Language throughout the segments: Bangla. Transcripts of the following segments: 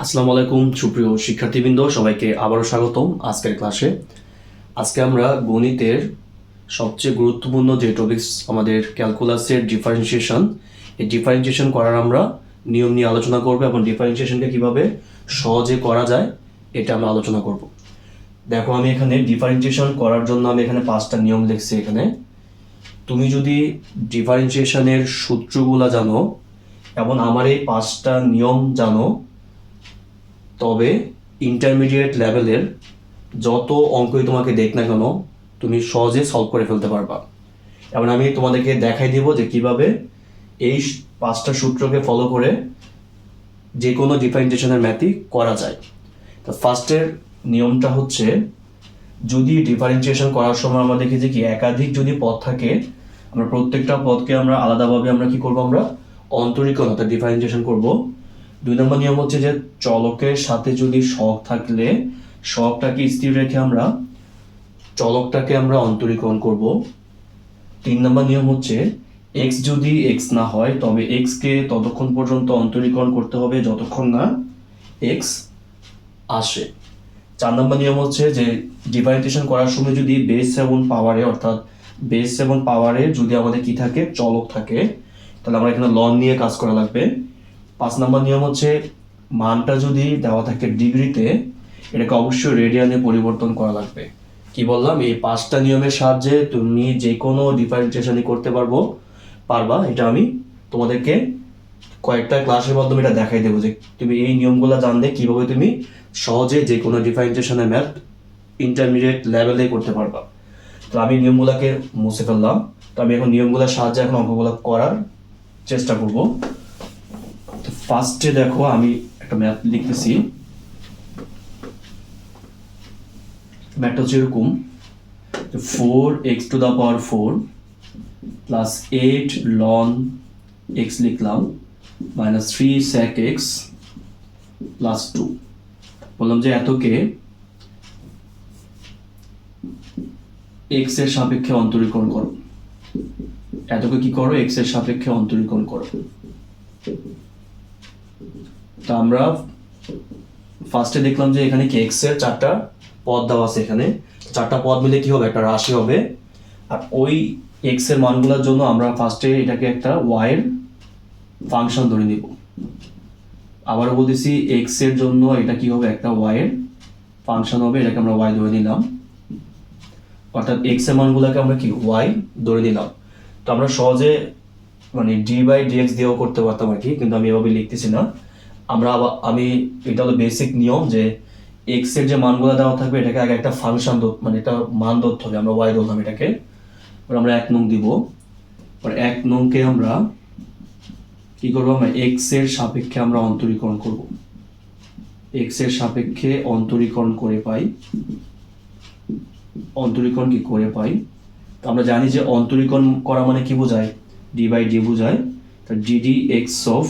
আসসালামু আলাইকুম সুপ্রিয় শিক্ষার্থীবৃন্দ, সবাইকে আবারও স্বাগতম আজকের ক্লাসে। আজকে আমরা গণিতের সবচেয়ে গুরুত্বপূর্ণ যে টপিকস আমাদের ক্যালকুলাসের ডিফারেন্সিয়েশন, এই ডিফারেন্সিয়েশন করার আমরা নিয়ম নিয়ে আলোচনা করব এবং ডিফারেন্সিয়েশনকে কিভাবে সহজে করা যায় এটা আমরা আলোচনা করব। দেখো, আমি এখানে ডিফারেন্সিয়েশন করার জন্য আমি এখানে 5টা নিয়ম লিখছি। এখানে তুমি যদি ডিফারেন্সিয়েশনের সূত্রগুলো জানো এবং আমার এই 5টা নিয়ম জানো, তবে ইন্টারমিডিয়েট লেভেলের যত অঙ্কই তোমাকে দেখ না কেন তুমি সহজে সলভ করে ফেলতে পারবা। এবং আমি তোমাদেরকে দেখাই দিব যে কিভাবে এই 5টা সূত্রকে ফলো করে যে কোনো ডিফারেন্সিয়েশনের ম্যাথই করা যায়। তো ফার্স্টের নিয়মটা হচ্ছে, যদি ডিফারেন্সিয়েশন করার সময় আমরা দেখি যে কি একাধিক যদি পদ থাকে, আমরা প্রত্যেকটা পদকে আমরা আলাদাভাবে আমরা কি করব, আমরা অন্তরীকরণ অর্থাৎ ডিফারেন্সিয়েশন করব। 2 নম্বর নিয়ম হচ্ছে যে চলকের সাথে যদি সহগ থাকলে সহগটাকে স্থির রেখে আমরা চলকটাকে আমরা অন্তরীকরণ করব। 3 নম্বর নিয়ম হচ্ছে x যদি x না হয় তবে x কে ততক্ষণ পর্যন্ত অন্তরীকরণ করতে হবে যতক্ষণ না x আসে। 4 নম্বর নিয়ম হচ্ছে যে ডিফারেন্সিয়েশন করার সময় যদি বেস এবং পাওয়ারে অর্থাৎ বেস এবং পাওয়ারে যদি আমাদের কি থাকে, চলক থাকে, তাহলে আমরা এখানে লন নিয়ে কাজ করা লাগবে। 5 নম্বর নিয়ম হচ্ছে মানটা যদি দেওয়া থাকে ডিগ্রিতে, এটাকে অবশ্যই রেডিয়ানে পরিবর্তন করা লাগবে। কি বললাম, এই 5টা নিয়মের সাহায্যে তুমি যে কোনো ডিফারেন্সিয়েশনই করতে পারবা। এটা আমি তোমাদেরকে কয়েকটা ক্লাসের মাধ্যমে এটা দেখাই দেবো যে তুমি এই নিয়মগুলো জানলে কিভাবে তুমি সহজে যে কোনো ডিফারেন্সিয়েশনের ম্যাথ ইন্টারমিডিয়েট লেভেলে করতে পারবা। তো আমি নিয়মগুলোকে মুছে ফেললাম। তো আমি এখন নিয়মগুলোর সাহায্যে এখন অঙ্কগুলো করার চেষ্টা করব। তো ফার্স্টে দেখো, আমি একটা ম্যাথ লিখতেছি। ম্যাথটা হচ্ছে এরকম, 4x⁴ প্লাস 8 ln x লিখলাম মাইনাস 3 sec x প্লাস 2। বললাম যে এতকে x এর সাপেক্ষে অন্তরীকরণ করো, এতকে কি করো, x এর সাপেক্ষে অন্তরীকরণ করো। তো আমরা ফার্স্টে দেখলাম যে এখানে কি x এর 4টা পদ দেওয়া আছে, এখানে 4টা পদ মিলে কি হবে, একটা রাশি হবে। আর ওই x এর মানগুলোর জন্য আমরা ফার্স্টে এটাকে একটা y এর ফাংশন ধরে নিব। আবার বলতেছি x এর জন্য এটা কি হবে, একটা y এর ফাংশন হবে, এটাকে আমরা y ধরে নিলাম। অর্থাৎ x এর মানগুলোকে আমরা কি y ধরে নিলাম। তো আমরা সহজে মানে d/dx দিয়েও করতে পারতাম আর কি, কিন্তু আমি এভাবে লিখতেছি না। আমি এটা হলো বেসিক নিয়ম যে x এর যে মানগুলো দেওয়া থাকবে এটাকে আগে একটা ফাংশন মানে এটা মান ধরতে হবে, আমরা y ধরলাম এটাকে। আমরা 1 নং দিব, আর 1 নংকে আমরা কি করবো, আমরা x এর সাপেক্ষে আমরা অন্তরীকরণ করব। x এর সাপেক্ষে অন্তরীকরণ করে পাই, অন্তরীকরণ কি করে পাই। তো আমরা জানি যে অন্তরীকরণ করা মানে কি বোঝায়, d/d বোঝায়। তো ddx অফ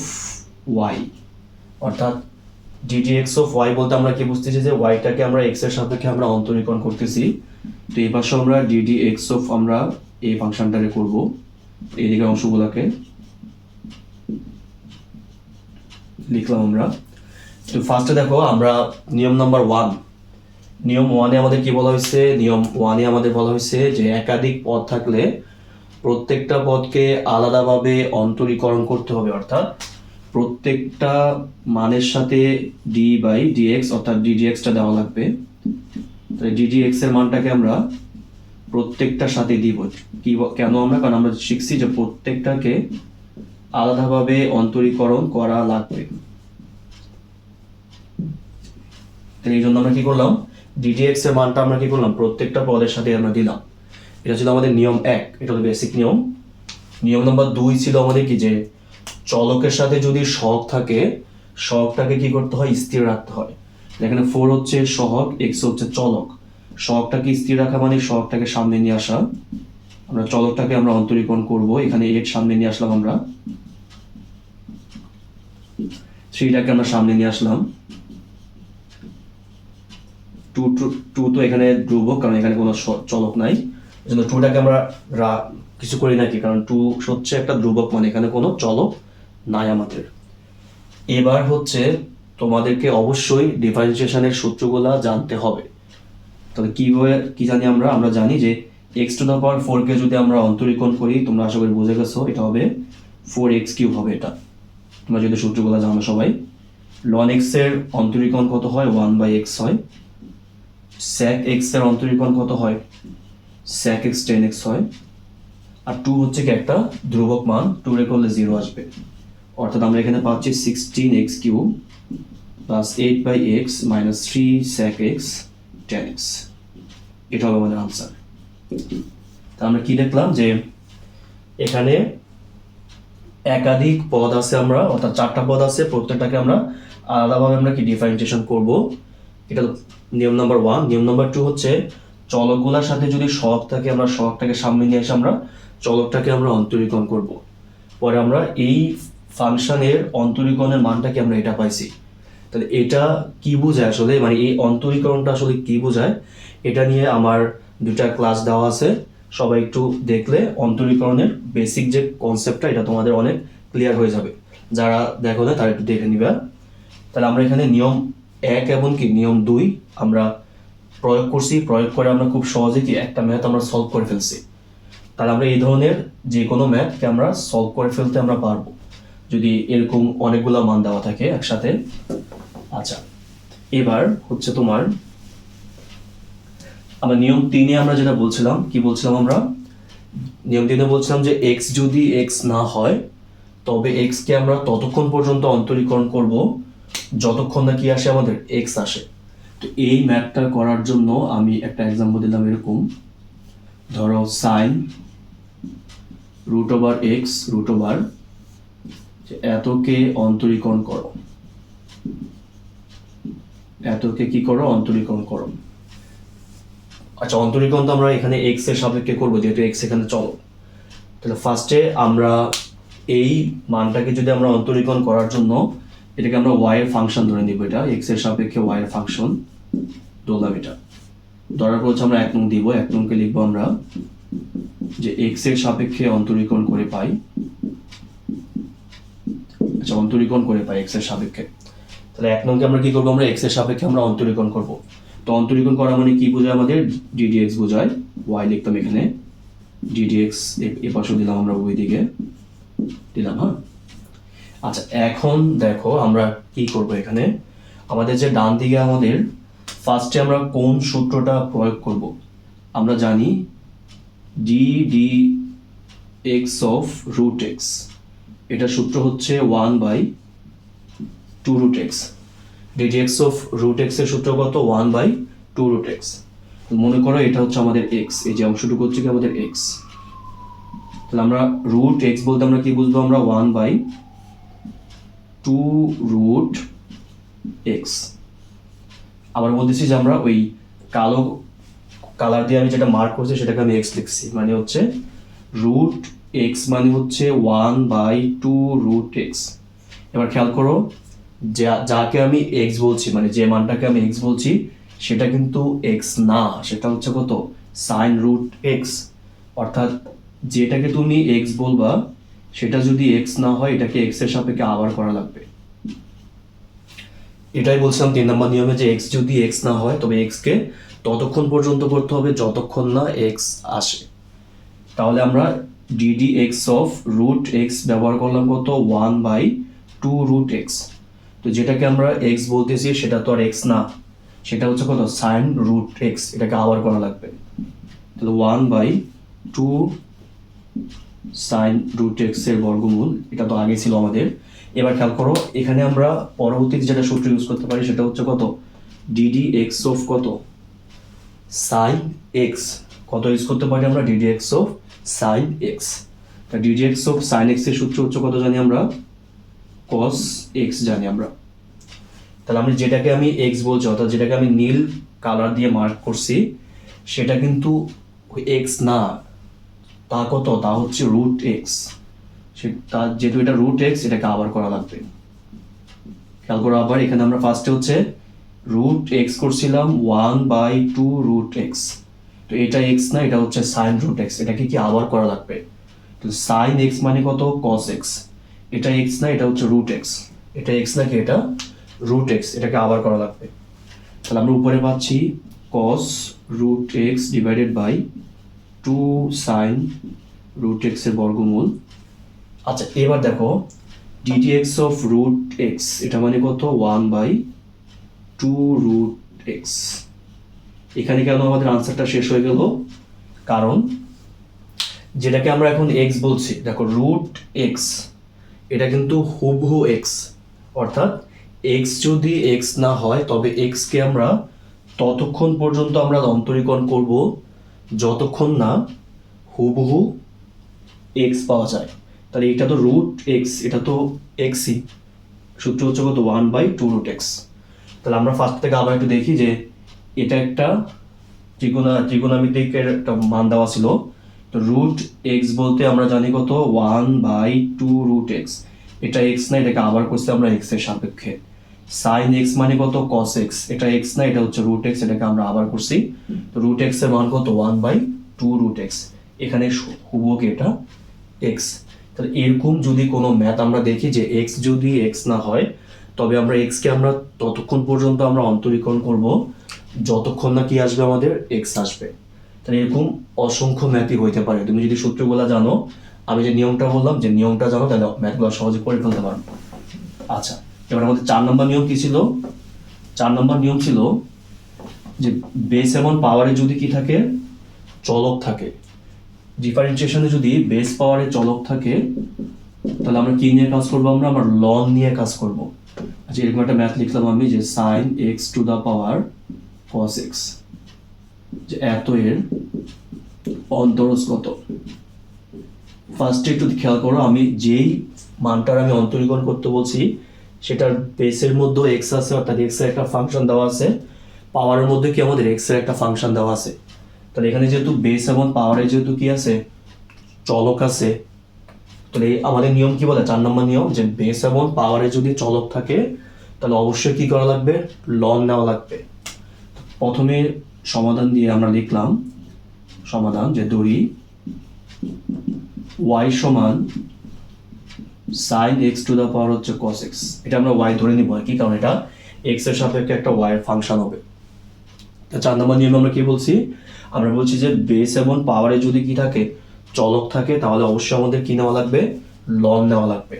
y, অর্থাৎ ddx অফ y বলতে আমরা কি বুঝতেছি যে yটাকে আমরা x এর সাপেক্ষে আমরা অন্তরীকরণ করতেছি। তো এই পাশে আমরা ddx অফ আমরা এই ফাংশনটাকে করব, এই দিকের অংশগুলোকে লিখলাম আমরা। তো ফার্স্টে দেখো, আমরা নিয়ম নাম্বার 1, নিয়ম 1-এ আমাদের কি বলা হয়েছে, নিয়ম 1-এ আমাদের বলা হয়েছে যে একাধিক পদ থাকলে প্রত্যেকটা পদকে আলাদাভাবে অন্তরীকরণ করতে হবে। অর্থাৎ প্রত্যেকটা মানের সাথে d/dx অর্থাৎ ddx-টা দেওয়া লাগবে। তাহলে ddx এর মানটাকে আমরা প্রত্যেকটার সাথে দিব। কেন আমরা, কারণ আমরা শিখছি যে প্রত্যেকটাকে আলাদাভাবে অন্তরীকরণ করা লাগবে। এই জন্য আমরা কি করলাম, ddx এর মানটা আমরা কি করলাম, প্রত্যেকটা পদের সাথে আমরা দিলাম। এটা ছিল আমাদের নিয়ম 1, এটা হলো বেসিক নিয়ম। নিয়ম নাম্বার 2 ছিল আমাদের কি, যে চলকের সাথে যদি সহগ থাকে সহগটাকে কি করতে হয়, স্থির রাখতে হয়। এখানে 4 হচ্ছে সহগ, x হচ্ছে চলক। সহগটাকে স্থির রাখা মানে সহগটাকে সামনে নিয়ে আসা। আমরা চলকটাকে আমরা অন্তরীকরণ করব, এখানে 8 সামনে নিয়ে আসলাম, আমরা 3টাকে আমরা সামনে নিয়ে আসলাম। 2 তো এখানে ধ্রুবক, কারণ এখানে কোনো চলক নাই, এজন্য 2টাকে আমরা কিছু করি নাকি, কারণ 2 হচ্ছে একটা ধ্রুবক, মানে এখানে কোনো চলক নাই আমাদের। এবার হচ্ছে তোমাদেরকে অবশ্যই ডিফারেন্সিয়েশনের সূত্রগুলা জানতে হবে। তাহলে কি জানি আমরা জানি যে x⁴ কে যদি আমরা অন্তরীকরণ করি, তোমরা আশা করি বুঝে গেছো, এটা হবে 4x³ হবে। এটা তোমরা যদি সূত্রগুলো জানো সবাই। ln x এর অন্তরীকরণ কত হয়? 1/x হয়। sec x এর অন্তরীকরণ কত হয়? sec x tan x হয়। আর 2 হচ্ছে কি একটা ধ্রুবক মান, 2 রে করলে 0 আসবে। অর্থাৎ আমরা এখানে পাচ্ছি 16x³ plus 8/x minus 3 sec x tan x। এটা হবে আমাদের আনসার। তা আমরা কি দেখলাম যে এখানে একাধিক পদ আছে, আমরা অর্থাৎ 4টা পদ আছে, প্রত্যেকটাকে আমরা আলাদাভাবে আমরা কি ডিফারেন্সিয়েশন করব। এটা নিয়ম নাম্বার 1। নিয়ম নাম্বার 2 হচ্ছে চলকগুলোর সাথে যদি সহগ থাকে, আমরা সহগটাকে সামনে নিয়ে এসে আমরা চলকটাকে আমরা অন্তরীকরণ করব। পরে আমরা এই ফাংশনের অন্তরীকরণের মানটাকে আমরা এটা পাইছি। তাহলে এটা কি বোঝায় আসলে, মানে এই অন্তরীকরণটা আসলে কি বোঝায়, এটা নিয়ে আমার 2টা ক্লাস দেওয়া আছে। সবাই একটু দেখলে অন্তরীকরণের বেসিক যে কনসেপ্টটা, এটা তোমাদের অনেক ক্লিয়ার হয়ে যাবে। যারা দেখো না তারা একটু দেখে নিবে। তাহলে আমরা এখানে নিয়ম 1 এবং কি নিয়ম 2 আমরা প্রয়োগ করছি। প্রয়োগ করে আমরা খুব সহজে কি একটা ম্যাথ আমরা সলভ করে ফেলছি। তাহলে আমরা এই ধরনের যে কোনো ম্যাথকে আমরা সলভ করে ফেলতে আমরা পারবো, যদি এরকম অনেকগুলো মান দেওয়া থাকে একসাথে। আচ্ছা, এবার হচ্ছে তোমার আমরা নিয়ম 3-এ আমরা যেটা বলছিলাম, কি বলছিলাম আমরা? নিয়ম 3-এ বলছিলাম যে x যদি x না হয়, তবে x কে আমরা ততক্ষণ পর্যন্ত অন্তরীকরণ করব যতক্ষণ না কি আসে আমাদের x আসে। তো এই ম্যাথটা করার জন্য আমি একটা এক্সাম্পল দিলাম এরকম। ধরো sin √x এতকে অন্তরীকরণ করো, এতকে কি করো? অন্তরীকরণ করো। আচ্ছা, অন্তরীকরণ তো আমরা এখানে x এর সাপেক্ষে করবো, যেহেতু x এখানে চলো। তাহলে ফার্স্টে আমরা এই মানটাকে যদি আমরা অন্তরীকরণ করার জন্য এটাকে আমরা y এর ফাংশন ধরে নিব। এটা x এর সাপেক্ষে y এর ফাংশন ধরলাম। এটা ধরার পর হচ্ছে আমরা 1 নং দিব। 1 নংকে লিখবো আমরা যে x এর সাপেক্ষে অন্তরীকরণ করে পাই। আচ্ছা, অন্তরীকরণ করে পাই x এর সাপেক্ষে। তাহলে 1 নংকে আমরা কি করবো? আমরা x এর সাপেক্ষে আমরা অন্তরীকরণ করব। তো অন্তরীকরণ করা মানে কি বোঝায়? আমাদের ddx বোঝায়। y লিখতাম এখানে, ddx এ পাশে দিলাম আমরা, ওই দিকে দিলাম। হ্যাঁ, আচ্ছা, এখন দেখো আমরা কি করব। এখানে আমাদের যে ডান দিকে আমাদের ফার্স্টে আমরা কোন সূত্রটা প্রয়োগ করব? আমরা জানি ddx of √x, এটা সূত্র হচ্ছে 1/2√x। ddx of √x এর সূত্র কত? 1/2√x। মনে করো এটা হচ্ছে আমাদের x, এই যে অংশটুকু হচ্ছে কি আমাদের x। তাহলে আমরা √x বলতে আমরা কি বুঝবো? আমরা 1/2√x। আবার বলতেছি যে আমরা ওই কালো কালার দিয়ে আমি যেটা মার্ক করছি সেটাকে আমি x লিখছি, মানে হচ্ছে √x মানে হচ্ছে 1/2√x। এবার খেয়াল করো, যাকে আমি x বলছি, মানে যে মানটাকে আমি x বলছি, সেটা কিন্তু x না, সেটা হচ্ছে কত? sin √x। অর্থাৎ যেটাকে তুমি x বলবা সেটা যদি x না হয়, এটাকে x এর সাপেক্ষে আবার করা লাগবে। এটাই বলছিলাম 3 নম্বর নিয়মে, যে x যদি x না হয় তবে x কে ততক্ষণ পর্যন্ত করতে হবে যতক্ষণ না x আসে। তাহলে আমরা ddx of √x ব্যবহার করলাম কত? 1/2√x। তো যেটাকে আমরা x বলতেছি সেটা তো আর x না, সেটা হচ্ছে কত? sin √x। এটাকে আবার করা লাগবে। তাহলে 1/2 sin √x এর বর্গমূল, এটা তো আগে ছিল আমাদের। এবার খেয়াল করো, এখানে আমরা পরবর্তীতে যেটা সূত্র ইউজ করতে পারি সেটা হচ্ছে কত? ddx of কত? sin x। কত ইউজ করতে পারি আমরা? ddx of sin x। তা ddx of sin x এর সূত্র হচ্ছে কত জানি আমরা? cos x জানি আমরা। তাহলে আমি যেটাকে আমি x বলছি, অর্থাৎ যেটাকে আমি নীল কালার দিয়ে মার্ক করছি, সেটা কিন্তু x না, তা কত? তা হচ্ছে √x। সেটা যেহেতু এটা √x, এটাকে আবার করা লাগবে। খেয়াল করো, আবার এখানে আমরা ফার্স্টে হচ্ছে √x করছিলাম 1/2√x। তো এটা x না, এটা হচ্ছে sin √x। এটাকে কি আবার করা লাগবে? তো sin x মানে কত? cos x। এটা x না, এটা হচ্ছে √x। এটা x নাকি? এটা রুট এক্স, এটাকে আবার করা লাগবে। তাহলে আমরা উপরে পাচ্ছি cos root x divided by 2 sine root x এর বর্গমূল। আচ্ছা এবার দেখো ddx অফ রুট এক্স, এটা মানে কত 1/2 রুট এক্স। এখানে কেন আমাদের আনসারটা শেষ হয়ে গেল, কারণ যেটাকে আমরা এখন এক্স বলছি, দেখো রুট এক্স এটা কিন্তু হুবহু এক্স, অর্থাৎ এক্স যদি এক্স না হয় তবে এক্সকে আমরা ততক্ষণ পর্যন্ত আমরা অন্তরীকরণ করব যতক্ষণ না হুবহু এক্স পাওয়া যায়। তাহলে এটা তো রুট এক্স, এটা তো এক্সই, সূত্র হচ্ছে কত 1/2 রুট এক্স। তাহলে আমরা ফার্স্ট থেকে আবার একটু দেখি যে এটা একটা ত্রিকোণমিতিকের একটা মান দেওয়া ছিল। তো রুট এক্স বলতে আমরা জানি কত 1/2 রুট এক্স, এটা এক্স না, এটাকে আবার করছি আমরা এক্স এর সাপেক্ষে। সাইন এক্স মানে কত কস এক্স, এটা এক্স না, এটা হচ্ছে রুট এক্স, এটাকে আমরা আবার করছি। তো রুট এক্স এর মান কত 1/2 রুট এক্স, এখানে হুবহু এটা এক্স। তাহলে এরকম যদি কোনো ম্যাথ আমরা দেখি যে এক্স যদি এক্স না হয় তবে আমরা এক্সকে আমরা ততক্ষণ পর্যন্ত আমরা অন্তরীকরণ করব যতক্ষণ না কি আসবে আমাদের এক্স আসবে। তাহলে এরকম অসংখ্য ম্যাথই হইতে পারে। তুমি যদি সূত্রগুলো জানো, আমি যে নিয়মটা বললাম যে নিয়মটা জানো, তাহলে ম্যাথগুলো সহজে করে ফেলতে পারবো। আচ্ছা এবার আমাদের 4 নম্বর নিয়ম কি ছিল? 4 নম্বর নিয়ম ছিল যে বেস এবং পাওয়ারে যদি কি থাকে, চলক থাকে। ডিফারেন্সিয়েশনে যদি বেস পাওয়ারে চলক থাকে তাহলে আমরা কি নিয়ে কাজ করবো, আমরা লন নিয়ে কাজ করব। আচ্ছা এরকম একটা ম্যাথ লিখলাম আমি যে sine x to the power cos x, যে এত এর অন্তরজ কত। ফার্স্টে একটু খেয়াল করো, আমি যেই মানটার আমি অন্তরীকরণ করতে বলছি সেটার বেসের মধ্যে এক্স আছে, অর্থাৎ এক্স এর একটা ফাংশন দেওয়া আছে, পাওয়ারের মধ্যে কি আমাদের এক্স এর একটা ফাংশন দেওয়া আছে। তাহলে এখানে যেহেতু বেস এবং পাওয়ারে যেহেতু কি আছে, চলক আছে, তাহলে আমাদের নিয়ম কি বলে 4 নম্বর নিয়ম যে বেস এবং পাওয়ারে যদি চলক থাকে তাহলে অবশ্যই কি করা লাগবে, লন নেওয়া লাগবে। প্রথমে সমাধান দিয়ে আমরা লিখলাম সমাধান যে ধরি y সমান সাইন এক্স টু দা পাওয়ার হচ্ছে কস এক্স, এটা আমরা y ধরে নিব কি, কারণ এটা এক্স এর সাপেক্ষে একটা y এর ফাংশন হবে। 4 নম্বর নিয়মে আমরা কি বলছি, আমরা বলছি যে বেস এবং পাওয়ারে যদি কি থাকে, চলক থাকে, তাহলে অবশ্যই আমাদের কি নেওয়া লাগবে, লন নেওয়া লাগবে।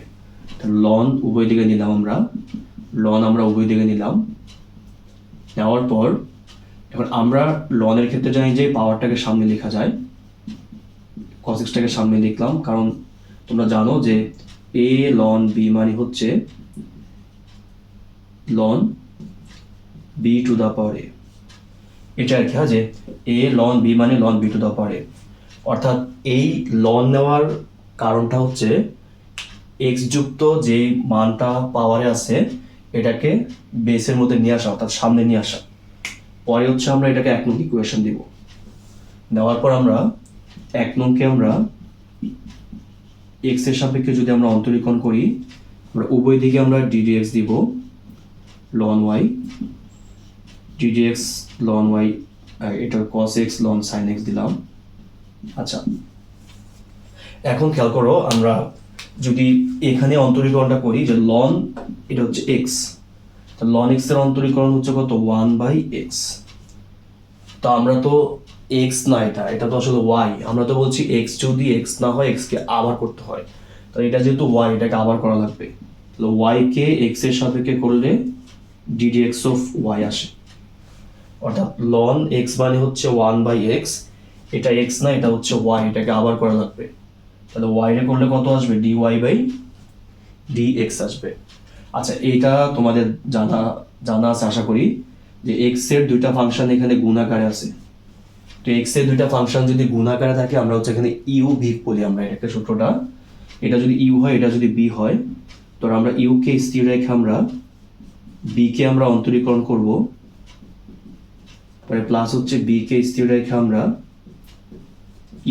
লন উভয় দিকে নিলাম আমরা, লন আমরা উভয় দিকে নিলাম। নেওয়ার পর এখন আমরা লনের ক্ষেত্রে জানি যে পাওয়ারটাকে সামনে লেখা যায়, cos x টাকে সামনে লিখলাম, কারণ তোমরা জানো যে a ln b মানে হচ্ছে ln b to the power a, এটা আর কি, যে a ln b মানে ln b to the power a। অর্থাৎ এই লন নেওয়ার কারণটা হচ্ছে x যুক্ত যে মানটা পাওয়ারে আছে এটাকে বেসের মধ্যে নিয়ে আসা, অর্থাৎ সামনে নিয়ে আসা। পরে হচ্ছে আমরা এটাকে 1 নং ইকুয়েশন দিব। দেওয়ার পর আমরা 1 নংকে আমরা x এর সাপেক্ষে যদি আমরা অন্তরীকরণ করি, আমরা উভয় দিকে আমরা ddx দিব ln y, ddx ln y, এটার cos x ln sin x দিলাম। আচ্ছা এখন খেয়াল করো, আমরা যদি এখানে অন্তরীকরণটা করি যে ln, এটা হচ্ছে x, তো ln x এর অন্তরীকরণ হচ্ছে কত 1/x। তো আমরা তো x না, এটা তো আসলে y, আমরা তো বলছি x যদি x না হয় x কে আবার করতে হয়, তো এটা যেহেতু y, এটাকে আবার করা লাগবে। তাহলে y কে x এর সাপেক্ষে করলে ddx অফ y আসে, অর্থাৎ ln x মানে হচ্ছে 1/x, এটা x না, এটা হচ্ছে y, এটাকে আবার করা লাগবে। তাহলে y এর করলে কত আসবে, dy/dx আসবে। আচ্ছা এটা তোমাদের জানা আছে আশা করি যে x এর দুইটা ফাংশন এখানে গুণাকারে আছে। তো x এর দুইটা ফাংশন যদি গুণাকারে থাকে আমরা হচ্ছে এখানে u v বলি আমরা এটাকে সূত্রটা। এটা যদি u হয়, এটা যদি b হয়, তো আমরা u কে স্থির রেখে আমরা b কে আমরা অন্তরীকরণ করব, পরে প্লাস হচ্ছে b কে স্থির রেখে আমরা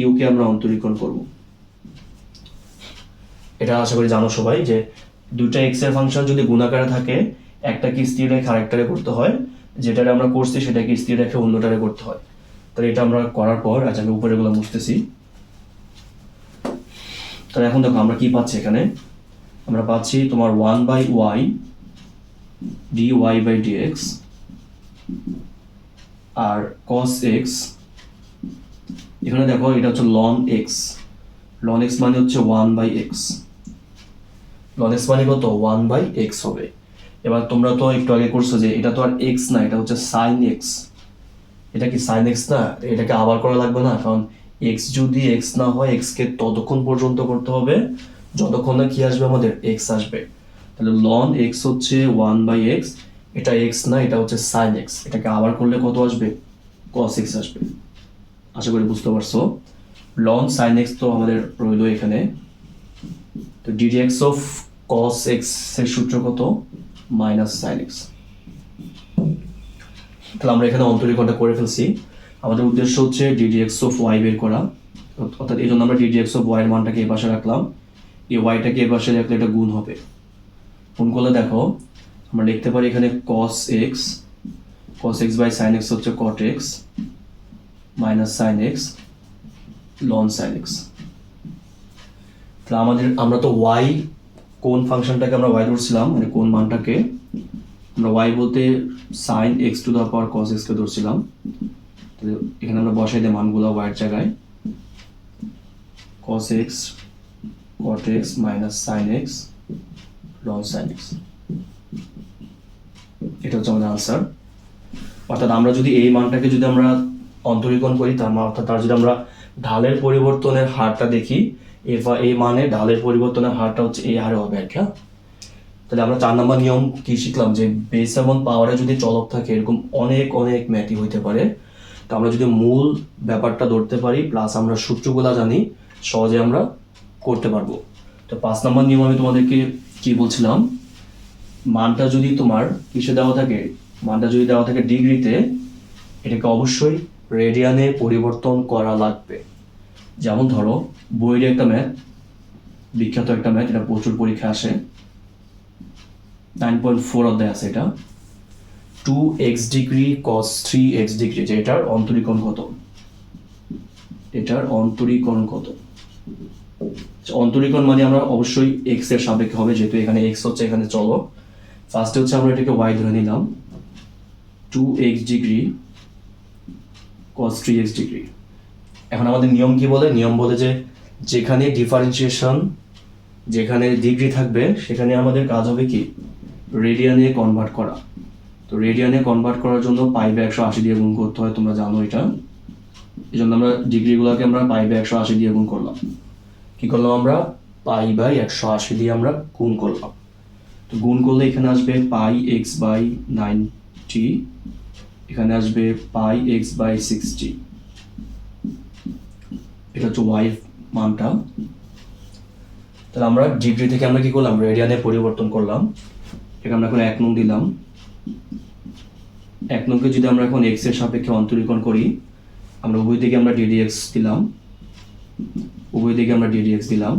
u কে আমরা অন্তরীকরণ করব। এটা আশা করি জানো সবাই যে দুইটা x এর ফাংশন যদি গুণাকারে থাকে একটা কি স্থির রেখে আরেকটারে করতে হয়, যেটারে আমরা করছি সেটাকে স্থির রেখে অন্যটারে করতে হয়। তাহলে এটা আমরা করার পর, আচ্ছা আমি উপরে গুলো মুছতেছি। তাহলে এখন দেখো আমরা কি পাচ্ছি, এখানে আমরা পাচ্ছি তোমার 1/y dy বাই dx আর cos x, এখানে দেখো এটা হচ্ছে ln x, ln x মানে হচ্ছে 1/x, ln x মানে কত 1/x হবে। এবার তোমরা তো একটু আগে করছো যে এটা তো আর x না, এটা হচ্ছে sin x, এটা কি sin x না, এটাকে আবার করা লাগবে না, কারণ x যদি x না হয় x কে ততক্ষণ পর্যন্ত করতে হবে যতক্ষণ না কি আসবে আমাদের x আসবে। তাহলে ln x হচ্ছে 1/x, এটা x না, এটা হচ্ছে sin x, এটাকে আবার করলে কত আসবে cos x আসবে। আশা করি বুঝতে পারছো। ln sin x তো আমাদের রইল এখানে, তো ddx অফ cos x এর সূত্র কত মাইনাস sin x। তাহলে আমরা এখানে অন্তরীকরণটা করে ফেলছি। আমাদের উদ্দেশ্য হচ্ছে ddx অফ y বের করা, অর্থাৎ এই জন্য আমরা ddx অফ y এর মানটাকে এই পাশে রাখলাম, এই y-টাকে এই পাশে রাখলে এটা গুণ হবে। গুণ করলে দেখো আমরা লিখতে পারি এখানে cos x by sin x হচ্ছে cot x minus sin x ln sin x। তাহলে আমরা তো y কোন ফাংশনটাকে আমরা y ধরছিলাম, মানে কোন মানটাকে আমরা y বলতে sin x to the power cos x কে ধরছিলাম। তাহলে এখানে আমরা বসাই দিই মানগুলো y এর জায়গায়, cos x cot x minus sin x ln sin x, এটা হচ্ছে আমাদের আনসার। অর্থাৎ আমরা যদি এই মানটাকে যদি আমরা অন্তরীকরণ করি, তার যদি আমরা ঢালের পরিবর্তনের হারটা দেখি, এই মানে ঢালের পরিবর্তনের হারটা হচ্ছে এই হারে হবে আর কি। তাহলে আমরা 4 নম্বর নিয়ম কি শিখলাম, যে বেস এবং পাওয়ারে যদি চলক থাকে এরকম অনেক অনেক ম্যাথই হইতে পারে, তো আমরা যদি মূল ব্যাপারটা ধরতে পারি প্লাস আমরা সূত্রগুলা জানি, সহজে আমরা করতে পারবো। তো 5 নম্বর নিয়ম আমি তোমাদেরকে কি বলছিলাম, মানটা যদি তোমার কিসে দেওয়া থাকে, মানটা যদি দেওয়া থাকে ডিগ্রিতে, এটাকে অবশ্যই রেডিয়ানে পরিবর্তন করা লাগবে। যেমন ধরো বইয়ের একটা ম্যাথ, বিখ্যাত একটা ম্যাথ, এটা প্রচুর পরীক্ষা আসে, 9.4 অধ্যায় আছে এটা, 2x degree cos 3x degree, যে এটার অন্তরীকরণ কত, এটার অন্তরীকরণ কত। অন্তরীকরণ মানে আমরা অবশ্যই x এর সাপেক্ষে হবে, যেহেতু এখানে x হচ্ছে এখানে চলক। ফার্স্টে হচ্ছে আমরা এটাকে y ধরে নিলাম, 2x degree cos 3x degree. এখন আমাদের নিয়ম কি বলে, নিয়ম বলে যে যেখানে ডিফারেন্সিয়েশন, যেখানে ডিগ্রি থাকবে সেখানে আমাদের কাজ হবে কি রেডিয়ানে কনভার্ট করা। তো রেডিয়ানে কনভার্ট করার জন্য π/180 দিয়ে গুণ করতে হয়, তোমরা জানো এটা। এই জন্য আমরা ডিগ্রিগুলোকে আমরা π/180 দিয়ে গুণ করলাম। কি করলাম আমরা π/180 দিয়ে আমরা গুণ করলাম। তো গুণ করলে এখানে আসবে πx/90, এখানে আসবে πx/60, এটা হচ্ছে y মানটা। তাহলে আমরা ডিগ্রি থেকে আমরা কি করলাম রেডিয়ানে পরিবর্তন করলাম, এটা আমরা এখন 1 নং দিলাম। 1 নংকে যদি আমরা এখন x এর সাপেক্ষে অন্তরীকরণ করি, আমরা উভয় দিকে আমরা ddx দিলাম, উভয় দিকে আমরা ddx দিলাম।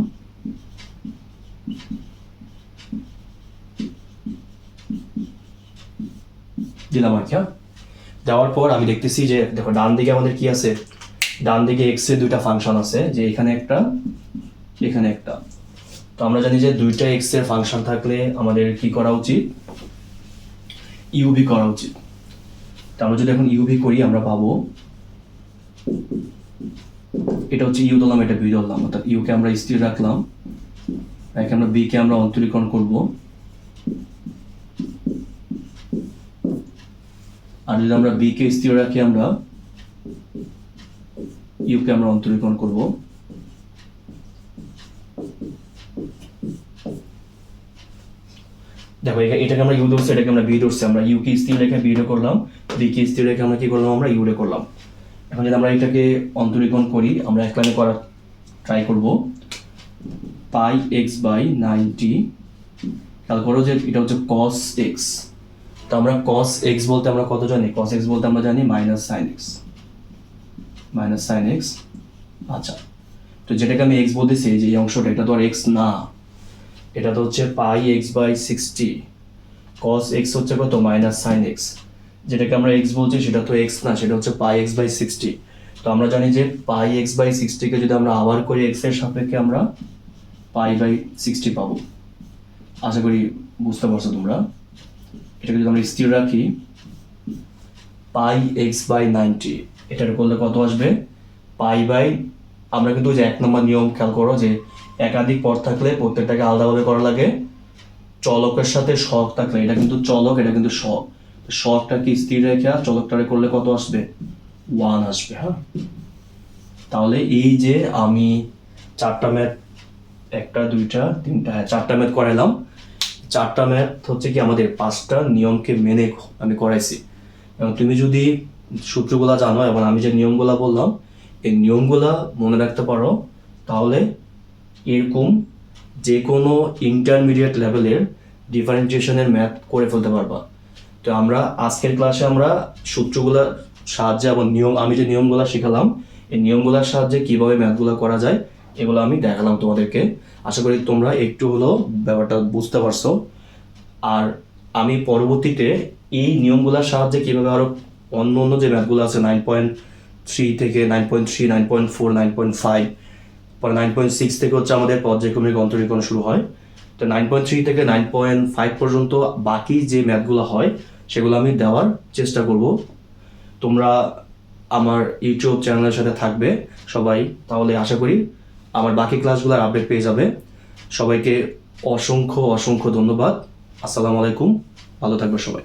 দিলাম আর কি। দেওয়ার পর আমি দেখতেছি যে দেখো ডান দিকে আমাদের কি আছে, ডান দিকে x এর দুইটা ফাংশন আছে, যে এখানে একটা এখানে একটা। তো আমরা জানি যে দুইটা x এর ফাংশন থাকলে আমাদের কি করা উচিত, ইউভি করা উচিত। তো আমরা যদি এখন ইউভি করি আমরা পাবো, এটা হচ্ছে ইউ ধরলাম, এটা বি ধরলাম, অর্থাৎ ইউ কে আমরা স্থির রাখলাম, এখানে আমরা বি কে আমরা অন্তরীকরণ করব। আর যদি আমরা বি কে স্থির রাখি, আমরা ইউ কে আমরা অন্তরীকরণ করব। দেখো এটাকে আমরা ইউ ধরছি, এটাকে আমরা বি ধরছি, আমরা ইউ কে স্থির রেখে বি রে করলাম, বি কে স্থির রেখে আমরা কি করলাম, আমরা ইউ রে করলাম। এখন যদি আমরা এটাকে অন্তরীকরণ করি, আমরা এক লাইনে করার ট্রাই করব। πx/90, খেয়াল করো যে এটা হচ্ছে cos x। তো আমরা cos x বলতে আমরা কত জানি, cos x বলতে আমরা জানি -sin x, -sin x। আচ্ছা, তো যেটাকে আমি x বলতেছি, যে এই অংশটা, এটা তো আর x না, এটা তো হচ্ছে πx/60, cos x হচ্ছে কত -sin x, যেটাকে আমরা x বলছি সেটা তো x না, সেটা হচ্ছে πx/60। তো আমরা জানি যে πx/60 কে যদি আমরা আবার করি x এর সাপেক্ষে, আমরা π/60 পাবো। আশা করি বুঝতে পারছো তোমরা। এটাকে যদি আমরা স্থির রাখি পাই এক্স বাই 90, এটার করলে কত আসবে পাই বাই, আমরা কিন্তু যে 1 নম্বর নিয়ম খেয়াল করো যে একাধিক পদ থাকলে প্রত্যেকটাকে আলাদাভাবে করা লাগে, চলকের সাথে সহগ থাকলে, এটা কিন্তু চলক, এটা কিন্তু সহগ, সহগটাকে স্থির রেখে চলকটারে করলে কত আসবে 1 আসবে। হ্যাঁ, তাহলে এই যে আমি 4টা ম্যাথ, 1টা 2টা 3টা, হ্যাঁ 4টা ম্যাথ করাইলাম। 4টা ম্যাথ হচ্ছে কি আমাদের 5টা নিয়মকে মেনে আমি করাইছি। এবং তুমি যদি সূত্রগুলা জানো এবং আমি যে নিয়মগুলা বললাম এই নিয়মগুলা মনে রাখতে পারো, তাহলে এরকম যে কোনো ইন্টারমিডিয়েট লেভেলের ডিফারেন্সিয়েশনের ম্যাথ করে ফেলতে পারবা। তো আমরা আজকের ক্লাসে আমরা সূত্রগুলোর সাহায্যে এবং আমি যে নিয়মগুলো শেখালাম এই নিয়মগুলোর সাহায্যে কিভাবে ম্যাথগুলো করা যায় এগুলো আমি দেখালাম তোমাদেরকে। আশা করি তোমরা একটু হলেও ব্যাপারটা বুঝতে পারছো। আর আমি পরবর্তীতে এই নিয়মগুলোর সাহায্যে কিভাবে আরো অন্য অন্য যে ম্যাথগুলো আছে 9.3 থেকে 9.3, 9.4, 9.5, পরে 9.6 থেকে হচ্ছে আমাদের পর্যায়ক্রমিক অন্তরীকরণ শুরু হয়। তো 9.3 থেকে 9.5 পর্যন্ত বাকি যে ম্যাথগুলো হয় সেগুলো আমি দেওয়ার চেষ্টা করব। তোমরা আমার ইউটিউব চ্যানেলের সাথে থাকবে সবাই, তাহলে আশা করি আমার বাকি ক্লাসগুলোর আপডেট পেয়ে যাবে। সবাইকে অসংখ্য অসংখ্য ধন্যবাদ। আসসালামু আলাইকুম, ভালো থাকবে সবাই।